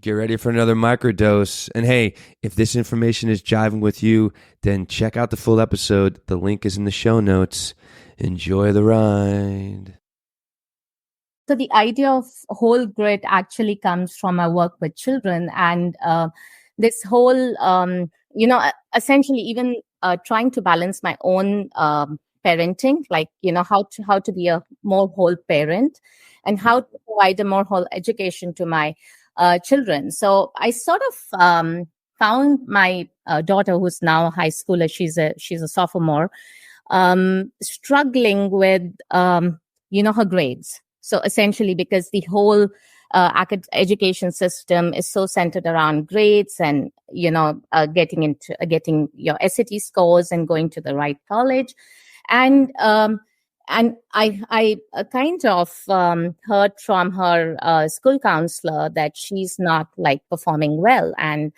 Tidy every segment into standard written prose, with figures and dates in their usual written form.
Get ready for another microdose. And hey, if this information is jiving with you, then check out the full episode. The link is in the show notes. Enjoy the ride. So the idea of whole grit actually comes from my work with children, and this whole, essentially even trying to balance my own parenting, like how to be a more whole parent, and how to provide a more whole education to my children. So I sort of found my daughter, who's now a high schooler. She's a sophomore, struggling with her grades. So essentially, because the whole education system is so centered around grades and getting your SAT scores and going to the right college, and I kind of heard from her school counselor that she's not like performing well, and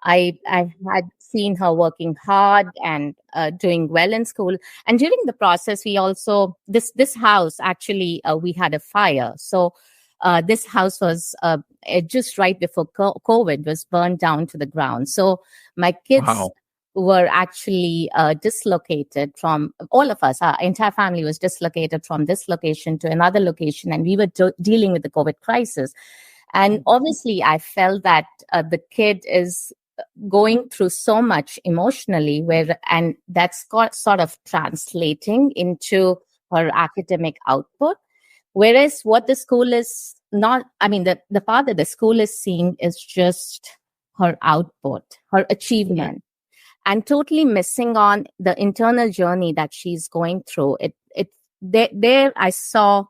I had seen her working hard and doing well in school. And during the process, we also this house actually we had a fire. So this house was just right before COVID was burned down to the ground. So my kids were actually dislocated from all of us. Our entire family was dislocated from this location to another location, and we were dealing with the COVID crisis. And obviously, I felt that the kid is going through so much emotionally, and that's sort of translating into her academic output. Whereas what the school is not, the part that the school is seeing is just her output, her achievement, and totally missing on the internal journey that she's going through. There I saw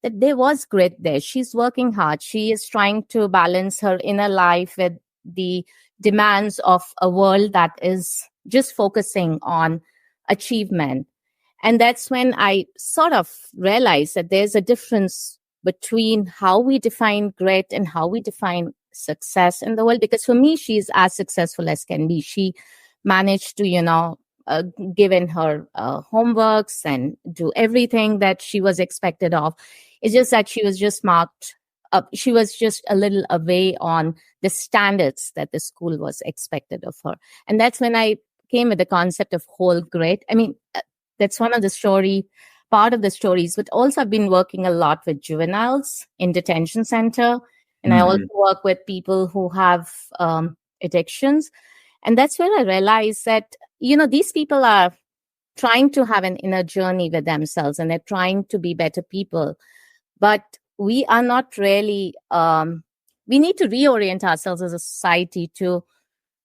that there was grit there. She's working hard. She is trying to balance her inner life with the demands of a world that is just focusing on achievement. And that's when I sort of realized that there's a difference between how we define grit and how we define success in the world. Because for me, she's as successful as can be. She managed to, given her homeworks and do everything that she was expected of. It's just that she was just marked up. She was just a little away on the standards that the school was expected of her. And that's when I came with the concept of whole grit. That's one of the part of the stories, but also I've been working a lot with juveniles in detention center. And I also work with people who have addictions. And that's where I realized that, these people are trying to have an inner journey with themselves, and they're trying to be better people. But we are not really, we need to reorient ourselves as a society to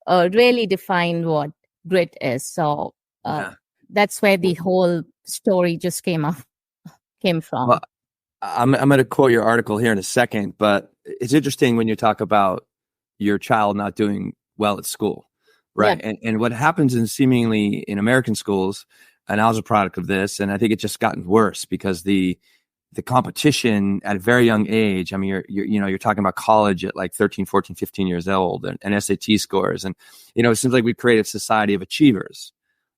really define what grit is. So that's where the whole story just came from. Well, I'm going to quote your article here in a second, but it's interesting when you talk about your child not doing well at school. Right. Yeah. And what happens seemingly in American schools, and I was a product of this, and I think it's just gotten worse because the competition at a very young age. You're talking about college at like 13, 14, 15 years old and SAT scores. And, it seems like we've created a society of achievers,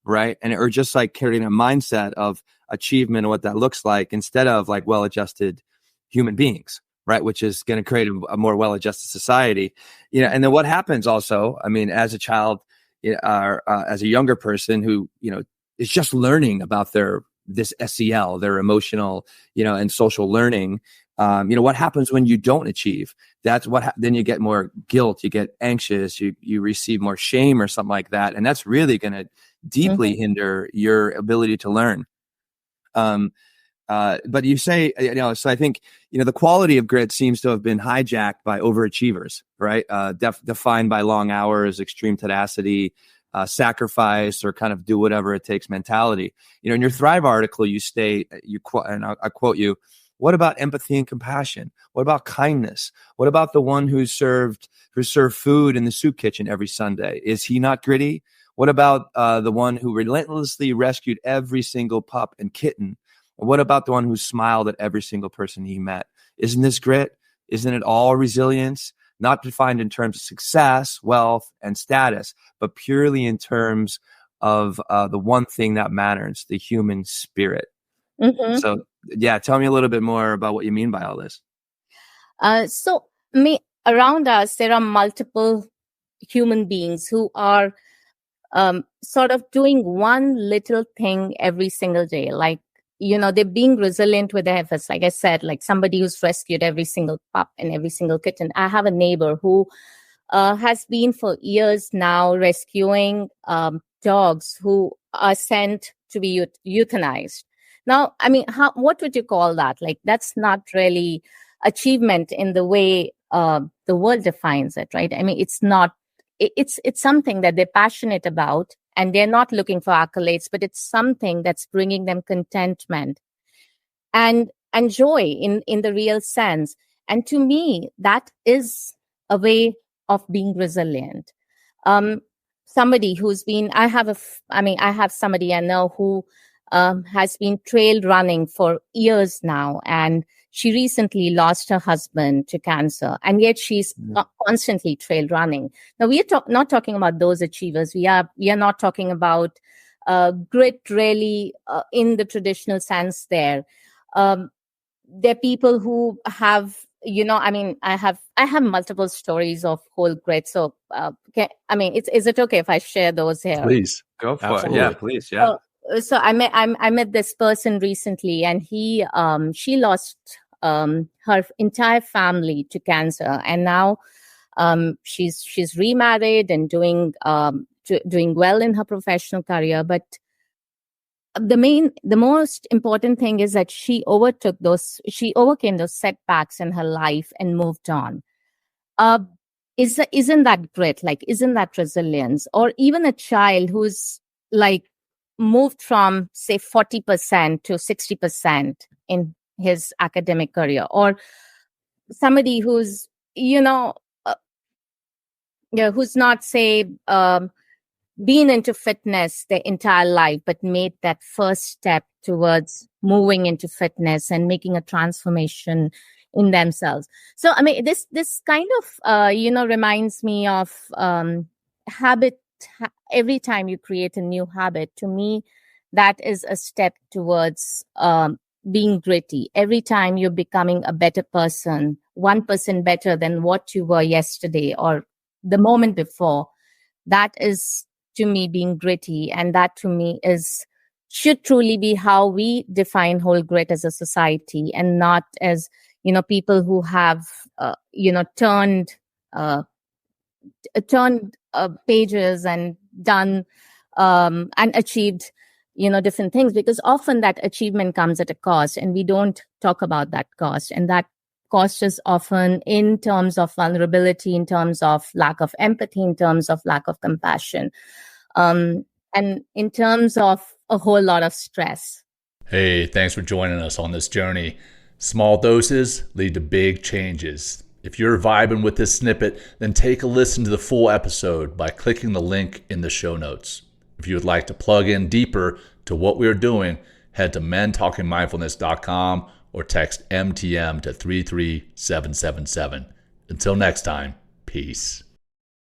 right? Or just like carrying a mindset of achievement and what that looks like instead of like well-adjusted human beings. Right, which is going to create a more well-adjusted society, And then what happens also? As a child, as a younger person who is just learning about this SEL, their emotional, and social learning. What happens when you don't achieve? That's then you get more guilt, you get anxious, you receive more shame or something like that, and that's really going to deeply hinder your ability to learn. But you say, so I think, the quality of grit seems to have been hijacked by overachievers, right? Defined by long hours, extreme tenacity, sacrifice, or kind of do whatever it takes mentality. In your Thrive article, you state, I quote you, what about empathy and compassion? What about kindness? What about the one who served food in the soup kitchen every Sunday? Is he not gritty? What about the one who relentlessly rescued every single pup and kitten? What about the one who smiled at every single person he met? Isn't this grit? Isn't it all resilience? Not defined in terms of success, wealth, and status, but purely in terms of the one thing that matters, the human spirit. So, tell me a little bit more about what you mean by all this. around us, there are multiple human beings who are sort of doing one little thing every single day. Like, they're being resilient with their efforts. Like I said, like somebody who's rescued every single pup and every single kitten. I have a neighbor who has been for years now rescuing dogs who are sent to be euthanized. Now, I mean, what would you call that? Like, that's not really achievement in the way the world defines it, right? I mean, it's not. It's something that they're passionate about, and they're not looking for accolades, but it's something that's bringing them contentment and joy in the real sense. And to me, that is a way of being resilient. Somebody who's been, I have somebody I know who has been trail running for years now, and she recently lost her husband to cancer, and yet she's constantly trail running. Now, we are not talking about those achievers. We are not talking about grit really in the traditional sense there. There are people who have, I have multiple stories of whole grit. So, is it okay if I share those here? Please go for it. Yeah, please. Yeah. So I met this person recently, and she lost her entire family to cancer, and now she's remarried and doing well in her professional career. But the most important thing is that she overcame those setbacks in her life and moved on. Isn't that grit? Like, isn't that resilience? Or even a child who's like moved from, say, 40% to 60% in his academic career, or somebody who's, who's not, say, been into fitness their entire life, but made that first step towards moving into fitness and making a transformation in themselves. So, I mean, this kind of, reminds me of habit. Every time you create a new habit, to me, that is a step towards being gritty. Every time you're becoming a better person, 1% better than what you were yesterday or the moment before, that is, to me, being gritty. And that, to me, should truly be how we define whole grit as a society, and not as, people who have, turned pages and done and achieved, different things, because often that achievement comes at a cost, and we don't talk about that cost. And that cost is often in terms of vulnerability, in terms of lack of empathy, in terms of lack of compassion, and in terms of a whole lot of stress. Hey, thanks for joining us on this journey. Small doses lead to big changes. If you're vibing with this snippet, then take a listen to the full episode by clicking the link in the show notes. If you would like to plug in deeper to what we're doing, head to mentalkingmindfulness.com or text MTM to 33777. Until next time, peace.